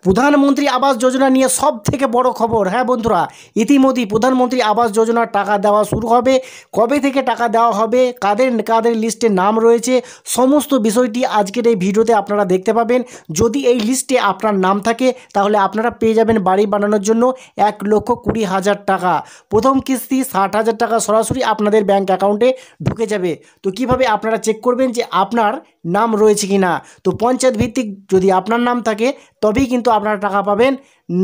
প্রধানমন্ত্রী আবাস যোজনা নিয়ে সব থেকে বড় খবর। হ্যাঁ বন্ধুরা, ইতিমধ্যেই প্রধানমন্ত্রী আবাস যোজনার টাকা দেওয়া শুরু হবে। কবে থেকে টাকা দেওয়া হবে, কাদের কাদের লিস্টে নাম রয়েছে, সমস্ত বিষয়টি আজকের এই ভিডিওতে আপনারা দেখতে পাবেন। যদি এই লিস্টে আপনার নাম থাকে তাহলে আপনারা পেয়ে যাবেন বাড়ি বানানোর জন্য 1,20,000 টাকা। প্রথম কিস্তি 60,000 টাকা সরাসরি আপনাদের ব্যাঙ্ক অ্যাকাউন্টে ঢুকে যাবে। তো কিভাবে আপনারা চেক করবেন যে আপনার নাম রয়েছে কি না? তো পঞ্চায়েত ভিত্তিক যদি আপনার নাম থাকে তবেই কিন্তু আপনারা টাকা পাবেন,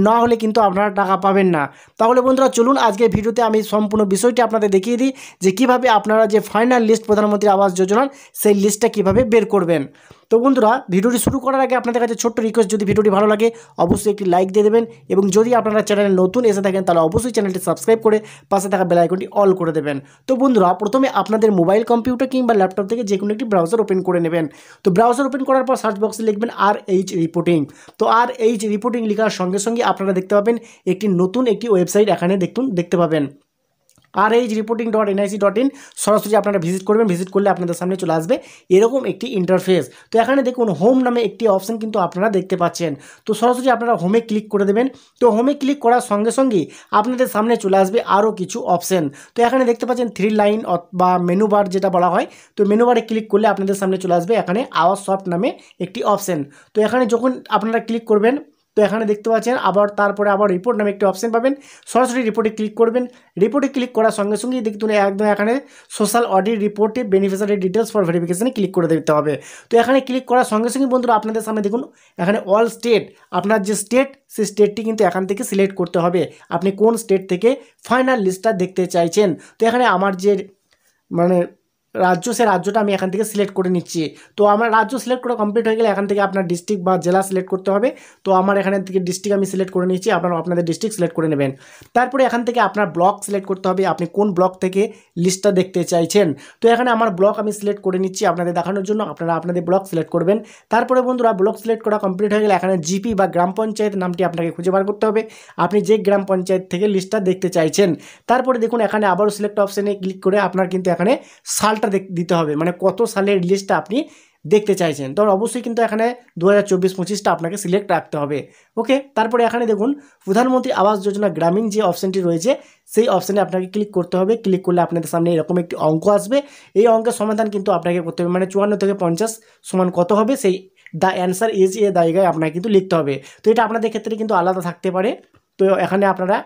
না হলে কিন্তু আপনারা টাকা পাবেন না। তাহলে বন্ধুরা চলুন আজকের ভিডিওতে আমি সম্পূর্ণ বিষয়টি আপনাদের দেখিয়ে দিই যে কিভাবে আপনারা যে ফাইনাল লিস্ট প্রধানমন্ত্রী আবাস যোজনার সেই লিস্টটা কিভাবে বের করবেন। তো বন্ধুরা ভিডিওটি শুরু করার আগে আপনাদের কাছে ছোট্ট রিকোয়েস্ট, যদি ভিডিওটি ভালো লাগে অবশ্যই একটি লাইক দিয়ে দেবেন এবং যদি আপনারা চ্যানেলে নতুন এসে থাকেন তাহলে অবশ্যই চ্যানেলটি সাবস্ক্রাইব করে পাশে থাকা বেল আইকনটি অল করে দেবেন। তো বন্ধুরা প্রথমে আপনাদের মোবাইল কম্পিউটার কিংবা ল্যাপটপ থেকে যে কোনো একটি ব্রাউজার ওপেন করে নেবেন। তো ব্রাউজার ওপেন করার পর সার্চ বক্সে লিখবেন RH রিপোর্টিং। তো RH রিপোর্টিং লেখার সঙ্গে সঙ্গে আপনারা দেখতে পাবেন একটি নতুন একটি ওয়েবসাইট এখানে দেখতে পাবেন RH-reporting.nic.in। সরাসরি আপনারা ভিজিট করবেন। ভিজিট করলে আপনাদের সামনে চলে আসবে এরকম একটি ইন্টারফেস। তো এখানে দেখুন হোম নামে একটি অপশন কিন্তু আপনারা দেখতে পাচ্ছেন। তো সরাসরি আপনারা হোমে ক্লিক করে দেবেন। তো হোমে ক্লিক করার সঙ্গে সঙ্গে আপনাদের সামনে চলে আসবে আরও কিছু অপশন। তো এখানে দেখতে পাচ্ছেন 3 লাইন বা মেনু বার যেটা বলা হয়। তো মেনু বারে ক্লিক করলে আপনাদের সামনে চলে আসবে এখানে আওয়ার সফট নামে একটি অপশন। তো এখানে যখন আপনারা ক্লিক করবেন তো এখানে দেখতে পাচ্ছেন তারপরে আবার রিপোর্ট নামে একটি অপশন পাবেন। সরাসরি রিপোর্টে ক্লিক করবেন। রিপোর্টে ক্লিক করার সঙ্গে সঙ্গেই দেখুন একদম এখানে সোশ্যাল অডিট রিপোর্টে বেনিফিশিয়ারি ডিটেলস ফর ভেরিফিকেশনে ক্লিক করে দিতে হবে। তো এখানে ক্লিক করার সঙ্গে সঙ্গে বন্ধুরা আপনাদের সামনে দেখুন এখানে অল স্টেট, আপনার যে স্টেট সেই স্টেটটি কিন্তু এখান থেকে সিলেক্ট করতে হবে আপনি কোন স্টেট থেকে ফাইনাল লিস্টটা দেখতে চাইছেন। তো এখানে আমার যে রাজ্য, সে রাজ্যটা আমি এখান থেকে সিলেক্ট করে নিচ্ছি। তো আমার রাজ্য সিলেক্ট করা কমপ্লিট হয়ে গেলে এখান থেকে আপনার ডিস্ট্রিক্ট বা জেলা সিলেক্ট করতে হবে। তো আমার এখান থেকে ডিস্ট্রিক্ট আমি সিলেক্ট করে নিচ্ছি, আপনাদের ডিস্ট্রিক্ট সিলেক্ট করে নেবেন। তারপরে এখান থেকে আপনার ব্লক সিলেক্ট করতে হবে, আপনি কোন ব্লক থেকে লিস্টটা দেখতে চাইছেন। তো এখানে আমার ব্লক আমি সিলেক্ট করে নিচ্ছি আপনাদের দেখানোর জন্য, আপনারা আপনাদের ব্লক সিলেক্ট করবেন। তারপরে বন্ধুরা ব্লক সিলেক্ট করা কমপ্লিট হয়ে গেলে এখানে জিপি বা গ্রাম পঞ্চায়েত নামটি আপনাকে খুঁজে বার করতে হবে, আপনি যে গ্রাম পঞ্চায়েত থেকে লিস্টটা দেখতে চাইছেন। তারপরে দেখুন এখানে আবারও সিলেক্ট অপশানে ক্লিক করে আপনার কিন্তু এখানে সালটা দিতে হবে, মানে কত সালের লিস্টটা আপনি দেখতে চাইছেন। তো অবশ্যই কিন্তু এখানে 2024-25টা আপনাকে সিলেক্ট রাখতে হবে। ওকে, তারপরে এখানে দেখুন প্রধানমন্ত্রী আবাস যোজনা গ্রামীণ যে অপশানটি রয়েছে সেই অপশানে আপনাকে ক্লিক করতে হবে। ক্লিক করলে আপনাদের সামনে এরকম একটি অঙ্ক আসবে। এই অঙ্কের সমাধান কিন্তু আপনাকে করতে হবে, মানে 54 থেকে 50 সমান কত হবে সেই দ্য অ্যান্সার ইজ এ জায়গায় আপনাকে কিন্তু লিখতে হবে। তো এটা আপনাদের ক্ষেত্রে কিন্তু আলাদা থাকতে পারে। তো এখানে আপনারা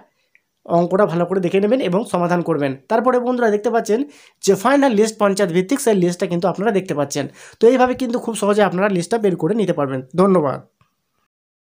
অঙ্কটা ভালো করে দেখে নেবেন এবং সমাধান করবেন। তারপরে বন্ধুরা দেখতে পাচ্ছেন যে ফাইনাল লিস্ট পঞ্চায়েত ভিত্তিক সেই লিস্টটা কিন্তু আপনারা দেখতে পাচ্ছেন। তো এইভাবে কিন্তু খুব সহজে আপনারা লিস্টটা বের করে নিতে পারবেন। ধন্যবাদ।